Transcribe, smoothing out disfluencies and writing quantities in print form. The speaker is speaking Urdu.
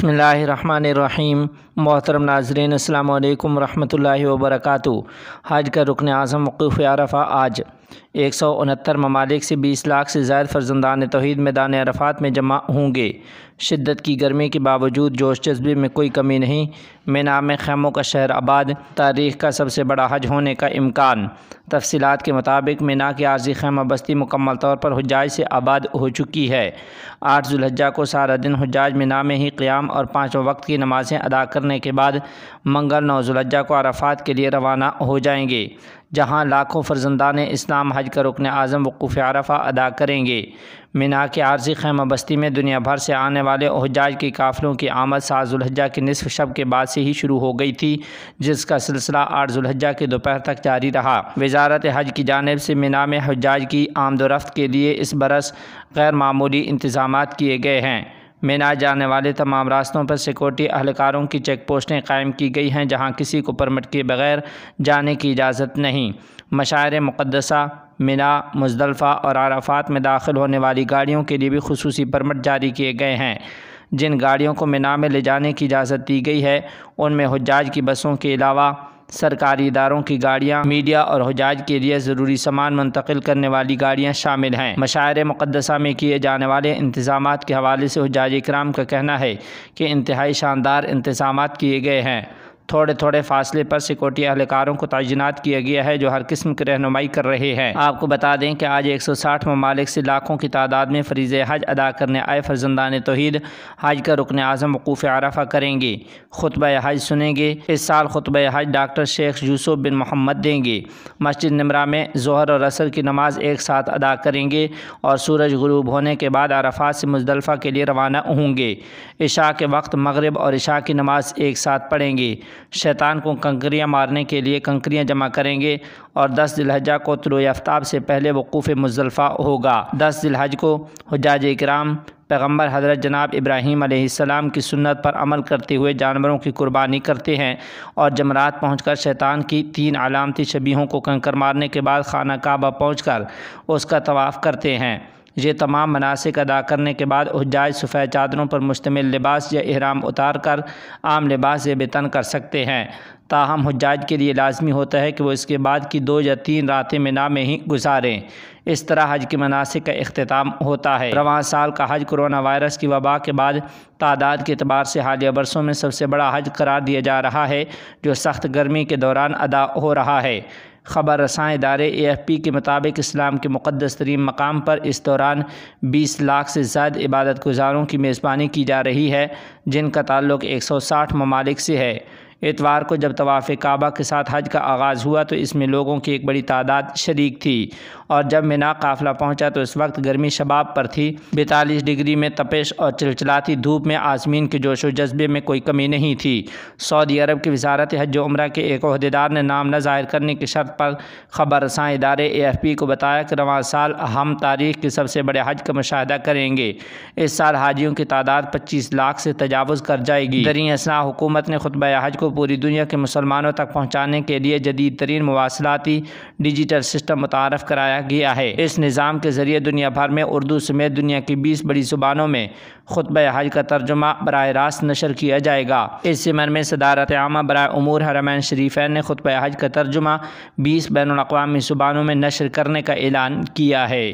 بسم اللہ الرحمن الرحیم۔ محترم ناظرین، السلام علیکم ورحمۃ اللہ وبرکاتہ۔ حج کا رکن اعظم وقوف عرفہ آج 169 ممالک سے 20 لاکھ سے زائد فرزندان توحید میدان عرفات میں جمع ہوں گے۔ شدت کی گرمی کے باوجود جوش جذبے میں کوئی کمی نہیں۔ مینا میں خیموں کا شہر آباد، تاریخ کا سب سے بڑا حج ہونے کا امکان۔ تفصیلات کے مطابق مینا کی عارضی خیمہ بستی مکمل طور پر حجاج سے آباد ہو چکی ہے۔ 8 ذوالحجہ کو سارا دن حجاج مینا میں ہی قیام اور 5 وقت کی نمازیں ادا کرنے کے بعد منگل 9 ذوالحجہ کو عرفات کے لیے روانہ ہو جائیں گے، جہاں لاکھوں فرزندان اسلام حج کا رکن اعظم وقوف عرفہ ادا کریں گے۔ مینا کی عارضی خیمہ بستی میں دنیا بھر سے آنے والے حجاج کے قافلوں کی آمد 7 ذوالحجہ کے نصف شب کے بعد سے ہی شروع ہو گئی تھی، جس کا سلسلہ 8 ذوالحجہ کے دوپہر تک جاری رہا۔ وزارت حج کی جانب سے مینا میں حجاج کی آمد و رفت کے لیے اس برس غیر معمولی انتظامات کیے گئے ہیں۔ مینا جانے والے تمام راستوں پر سیکورٹی اہلکاروں کی چیک پوسٹیں قائم کی گئی ہیں، جہاں کسی کو پرمٹ کے بغیر جانے کی اجازت نہیں۔ مشاعر مقدسہ، مینا، مزدلفہ اور عرفات میں داخل ہونے والی گاڑیوں کے لیے بھی خصوصی پرمٹ جاری کیے گئے ہیں۔ جن گاڑیوں کو مینا میں لے جانے کی اجازت دی گئی ہے، ان میں حجاج کی بسوں کے علاوہ سرکاری اداروں کی گاڑیاں، میڈیا اور حجاج کے لیے ضروری سامان منتقل کرنے والی گاڑیاں شامل ہیں۔ مشاعر مقدسہ میں کیے جانے والے انتظامات کے حوالے سے حجاج کرام کا کہنا ہے کہ انتہائی شاندار انتظامات کیے گئے ہیں۔ تھوڑے فاصلے پر سیکورٹی اہلکاروں کو تعینات کیا گیا ہے، جو ہر قسم کی رہنمائی کر رہے ہیں۔ آپ کو بتا دیں کہ آج 160 ممالک سے لاکھوں کی تعداد میں فریضہ حج ادا کرنے آئے فرزندان توحید حج کا رکن اعظم وقوف عرفہ کریں گے، خطبہ حج سنیں گے۔ اس سال خطبہ حج ڈاکٹر شیخ یوسف بن محمد دیں گے۔ مسجد نمرہ میں ظہر اور عصر کی نماز ایک ساتھ ادا کریں گے اور سورج غروب ہونے کے بعد عرفات سے مزدلفہ کے لیے روانہ ہوں گے۔ عشاء کے وقت مغرب اور عشاء کی نماز ایک ساتھ پڑھیں گے۔ شیطان کو کنکریاں مارنے کے لیے کنکریاں جمع کریں گے اور 10 ذی الحجہ کو طلوع آفتاب سے پہلے وقوف مزدلفہ ہوگا۔ 10 ذی الحجہ کو حجاج کرام پیغمبر حضرت جناب ابراہیم علیہ السلام کی سنت پر عمل کرتے ہوئے جانوروں کی قربانی کرتے ہیں اور جمرات پہنچ کر شیطان کی 3 علامتی شبیہوں کو کنکر مارنے کے بعد خانہ کعبہ پہنچ کر اس کا طواف کرتے ہیں۔ یہ تمام مناسک ادا کرنے کے بعد حجاج سفید چادروں پر مشتمل لباس یا احرام اتار کر عام لباس زیب تن کر سکتے ہیں، تاہم حجاج کے لیے لازمی ہوتا ہے کہ وہ اس کے بعد کی 2 یا 3 راتیں مینا میں ہی گزاریں۔ اس طرح حج کے مناسک کا اختتام ہوتا ہے۔ رواں سال کا حج کرونا وائرس کی وبا کے بعد تعداد کے اعتبار سے حالیہ برسوں میں سب سے بڑا حج قرار دیا جا رہا ہے، جو سخت گرمی کے دوران ادا ہو رہا ہے۔ خبر رساں ادارے AFP کے مطابق اسلام کے مقدس ترین مقام پر اس دوران 20 لاکھ سے زائد عبادت گزاروں کی میزبانی کی جا رہی ہے، جن کا تعلق 160 ممالک سے ہے۔ اتوار کو جب طواف کعبہ کے ساتھ حج کا آغاز ہوا تو اس میں لوگوں کی ایک بڑی تعداد شریک تھی، اور جب مینا قافلہ پہنچا تو اس وقت گرمی شباب پر تھی۔ 42 ڈگری میں تپش اور چلچلاتی دھوپ میں عازمین کے جوش و جذبے میں کوئی کمی نہیں تھی۔ سعودی عرب کی وزارت حج و عمرہ کے ایک عہدیدار نے نام نہ ظاہر کرنے کی شرط پر خبر رساں ادارے AFP کو بتایا کہ رواں سال ہم تاریخ کے سب سے بڑے حج کا مشاہدہ کریں گے۔ اس سال حاجیوں کی تعداد 25 لاکھ سے تجاوز کر جائے گی۔ دریں اثنا حکومت نے خطبہ حج کو پوری دنیا کے مسلمانوں تک پہنچانے کے لیے جدید ترین مواصلاتی ڈیجیٹل سسٹم متعارف کرایا گیا ہے۔ اس نظام کے ذریعے دنیا بھر میں اردو سمیت دنیا کی 20 بڑی زبانوں میں خطبہ حج کا ترجمہ براہ راست نشر کیا جائے گا۔ اس ضمن میں صدارت عامہ برائے امور حرمین شریفین نے خطبہ حج کا ترجمہ 20 بین الاقوامی زبانوں میں نشر کرنے کا اعلان کیا ہے۔